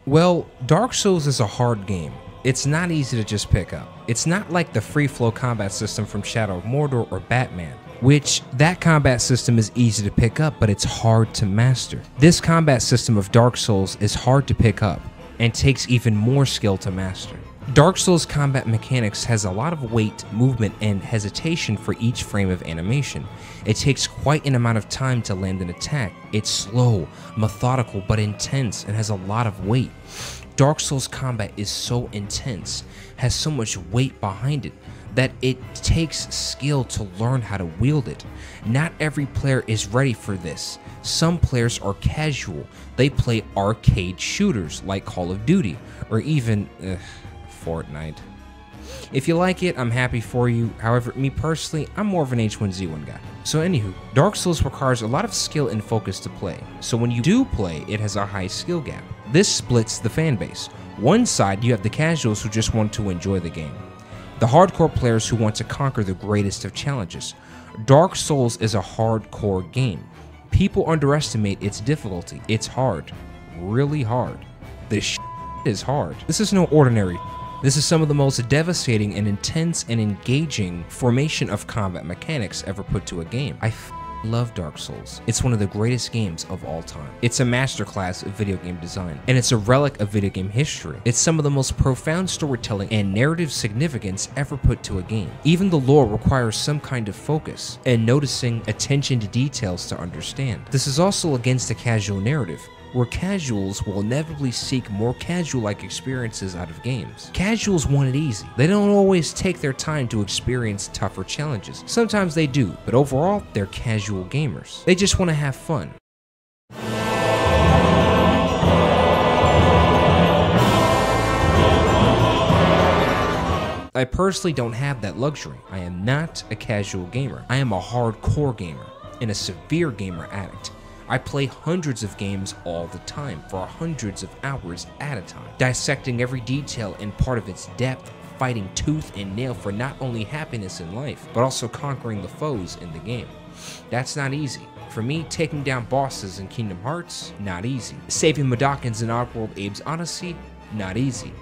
Well, Dark Souls is a hard game. It's not easy to just pick up. It's not like the free flow combat system from Shadow of Mordor or Batman, which that combat system is easy to pick up, but it's hard to master. This combat system of Dark Souls is hard to pick up and takes even more skill to master. Dark Souls combat mechanics has a lot of weight, movement, and hesitation for each frame of animation. It takes quite an amount of time to land an attack. It's slow, methodical, but intense, and has a lot of weight. Dark Souls combat is so intense, has so much weight behind it, that it takes skill to learn how to wield it. Not every player is ready for this. Some players are casual. They play arcade shooters like Call of Duty, or even Fortnite. If you like it, I'm happy for you. However, me personally, I'm more of an H1Z1 guy. So anywho, Dark Souls requires a lot of skill and focus to play. So when you do play, it has a high skill gap. This splits the fan base. One side, you have the casuals who just want to enjoy the game. The hardcore players who want to conquer the greatest of challenges. Dark Souls is a hardcore game. People underestimate its difficulty. It's hard. Really hard. This is hard. This is no ordinary. This is some of the most devastating and intense and engaging formation of combat mechanics ever put to a game. I love Dark Souls. It's one of the greatest games of all time. It's a masterclass of video game design, and it's a relic of video game history. It's some of the most profound storytelling and narrative significance ever put to a game. Even the lore requires some kind of focus and noticing attention to details to understand. This is also against the casual narrative, where casuals will inevitably seek more casual-like experiences out of games. Casuals want it easy. They don't always take their time to experience tougher challenges. Sometimes they do, but overall, they're casual gamers. They just want to have fun. I personally don't have that luxury. I am not a casual gamer. I am a hardcore gamer and a severe gamer addict. I play hundreds of games all the time for hundreds of hours at a time, dissecting every detail and part of its depth, fighting tooth and nail for not only happiness in life, but also conquering the foes in the game. That's not easy. For me, taking down bosses in Kingdom Hearts, not easy. Saving Madokins in Oddworld Abe's Odyssey, not easy.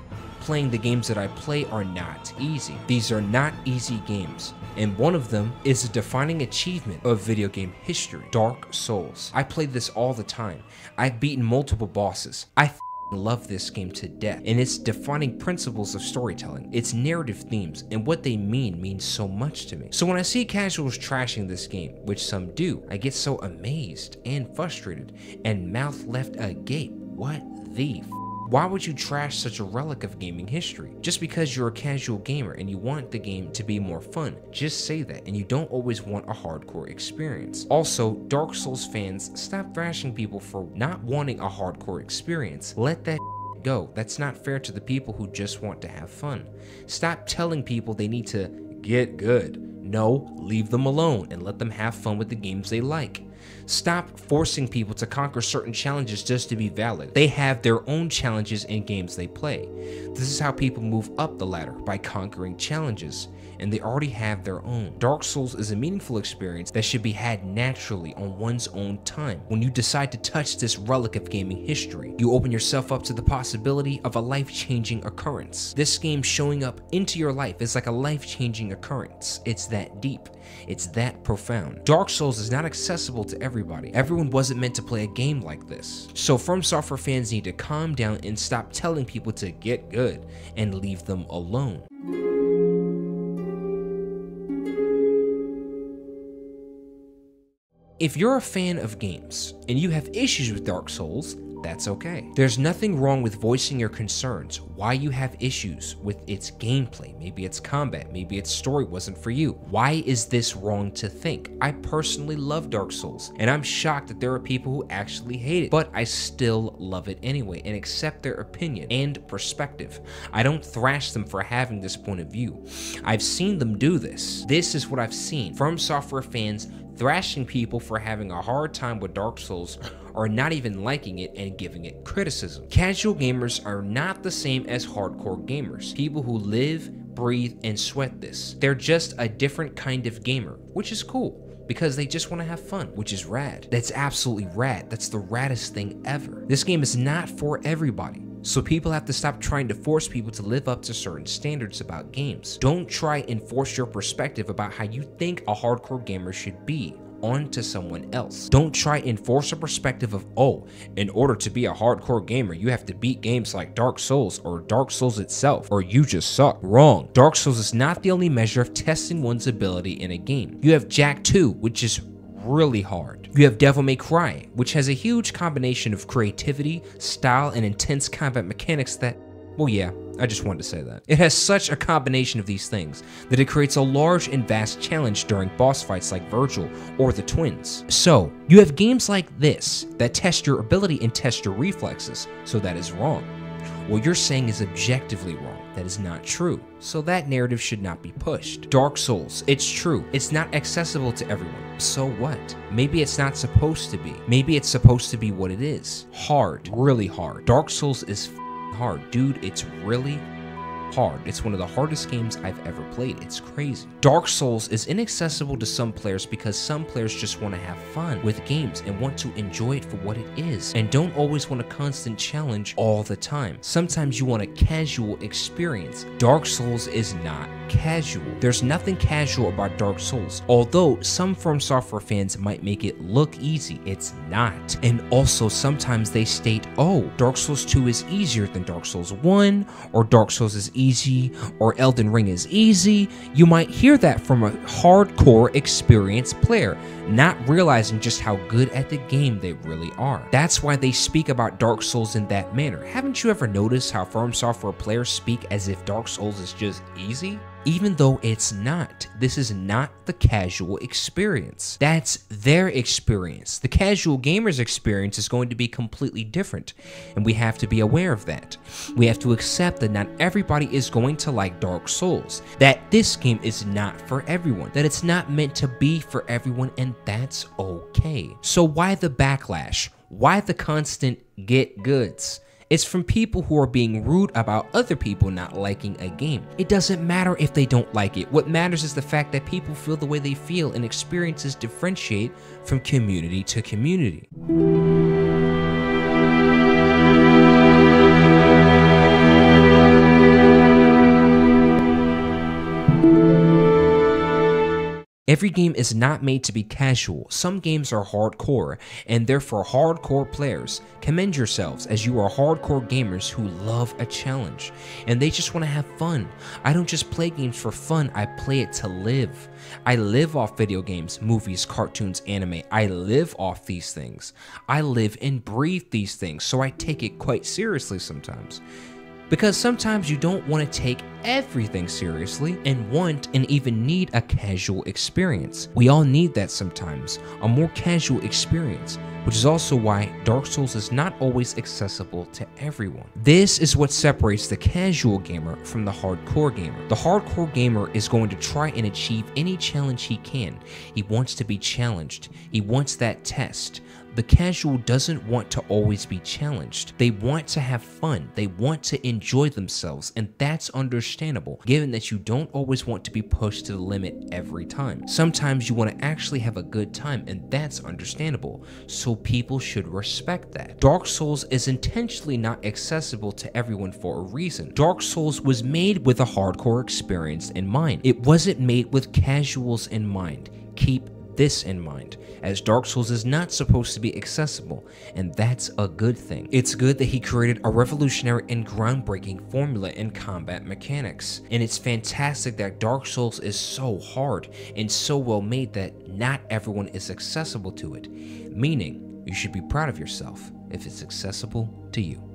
Playing the games that I play are not easy. These are not easy games, and one of them is a defining achievement of video game history, Dark Souls. I play this all the time. I've beaten multiple bosses. I love this game to death, and its defining principles of storytelling, its narrative themes, and what they means so much to me. So when I see casuals trashing this game, which some do, I get so amazed and frustrated and mouth left agape. What the Why would you trash such a relic of gaming history? Just because you're a casual gamer and you want the game to be more fun, just say that, and you don't always want a hardcore experience. Also, Dark Souls fans, stop thrashing people for not wanting a hardcore experience. Let that go. That's not fair to the people who just want to have fun. Stop telling people they need to get good. No, leave them alone and let them have fun with the games they like. Stop forcing people to conquer certain challenges just to be valid. They have their own challenges in games they play. This is how people move up the ladder, by conquering challenges, and they already have their own. Dark Souls is a meaningful experience that should be had naturally on one's own time. When you decide to touch this relic of gaming history, you open yourself up to the possibility of a life-changing occurrence. This game showing up into your life is like a life-changing occurrence. It's that deep. It's that profound. Dark Souls is not accessible to everybody. Everyone wasn't meant to play a game like this. So From Software fans need to calm down and stop telling people to get good and leave them alone. If you're a fan of games and you have issues with Dark Souls, that's okay. There's nothing wrong with voicing your concerns, why you have issues with its gameplay. Maybe its combat, maybe its story wasn't for you. Why is this wrong to think? I personally love Dark Souls, and I'm shocked that there are people who actually hate it, but I still love it anyway and accept their opinion and perspective. I don't thrash them for having this point of view. I've seen them do this. This is what I've seen. From Software fans thrashing people for having a hard time with Dark Souls or not even liking it and giving it criticism. Casual gamers are not the same as hardcore gamers, people who live, breathe, and sweat this. They're just a different kind of gamer, which is cool. because they just want to have fun, which is rad. That's absolutely rad. That's the raddest thing ever. This game is not for everybody. So people have to stop trying to force people to live up to certain standards about games. Don't try and force your perspective about how you think a hardcore gamer should be onto someone else. Don't try and force a perspective of, oh, in order to be a hardcore gamer, you have to beat games like Dark Souls or Dark Souls itself, or you just suck. Wrong. Dark Souls is not the only measure of testing one's ability in a game. You have Jak 2, which is really hard. You have Devil May Cry, which has a huge combination of creativity, style, and intense combat mechanics that, well, yeah, I just wanted to say that. It has such a combination of these things that it creates a large and vast challenge during boss fights like Virgil or the Twins. So, you have games like this that test your ability and test your reflexes, so that is wrong. What you're saying is objectively wrong. That is not true. So that narrative should not be pushed. Dark Souls, it's true. It's not accessible to everyone. So what? Maybe it's not supposed to be. Maybe it's supposed to be what it is. Hard. Really hard. Dark Souls is hard. Dude, it's really hard. It's one of the hardest games I've ever played. It's crazy. Dark Souls is inaccessible to some players because some players just want to have fun with games and want to enjoy it for what it is and don't always want a constant challenge all the time. Sometimes you want a casual experience. Dark Souls is not casual. There's nothing casual about Dark Souls. Although some From Software fans might make it look easy, it's not. And also sometimes they state, oh, Dark Souls 2 is easier than Dark Souls 1, or Dark Souls is easy, or Elden Ring is easy. You might hear that from a hardcore experienced player, not realizing just how good at the game they really are. That's why they speak about Dark Souls in that manner. Haven't you ever noticed how From Software players speak as if Dark Souls is just easy? Even though it's not. This is not the casual experience. That's their experience. The casual gamer's experience is going to be completely different, and we have to be aware of that. We have to accept that not everybody is going to like Dark Souls, that this game is not for everyone, that it's not meant to be for everyone, and that's okay. So why the backlash? Why the constant get goods? It's from people who are being rude about other people not liking a game. It doesn't matter if they don't like it. What matters is the fact that people feel the way they feel and experiences differentiate from community to community. Every game is not made to be casual. Some games are hardcore, and therefore hardcore players. Commend yourselves, as you are hardcore gamers who love a challenge, and they just want to have fun. I don't just play games for fun, I play it to live. I live off video games, movies, cartoons, anime. I live off these things. I live and breathe these things, so I take it quite seriously sometimes. Because sometimes you don't want to take everything seriously and want and even need a casual experience. We all need that sometimes, a more casual experience, which is also why Dark Souls is not always accessible to everyone. This is what separates the casual gamer from the hardcore gamer. The hardcore gamer is going to try and achieve any challenge he can. He wants to be challenged. He wants that test. The casual doesn't want to always be challenged. They want to have fun. They want to enjoy themselves, and that's understandable, given that you don't always want to be pushed to the limit every time. Sometimes you want to actually have a good time, and that's understandable, so people should respect that. Dark Souls is intentionally not accessible to everyone for a reason. Dark Souls was made with a hardcore experience in mind. It wasn't made with casuals in mind. Keep this in mind, as Dark Souls is not supposed to be accessible, and that's a good thing. It's good that he created a revolutionary and groundbreaking formula in combat mechanics, and it's fantastic that Dark Souls is so hard and so well made that not everyone is accessible to it, meaning you should be proud of yourself if it's accessible to you.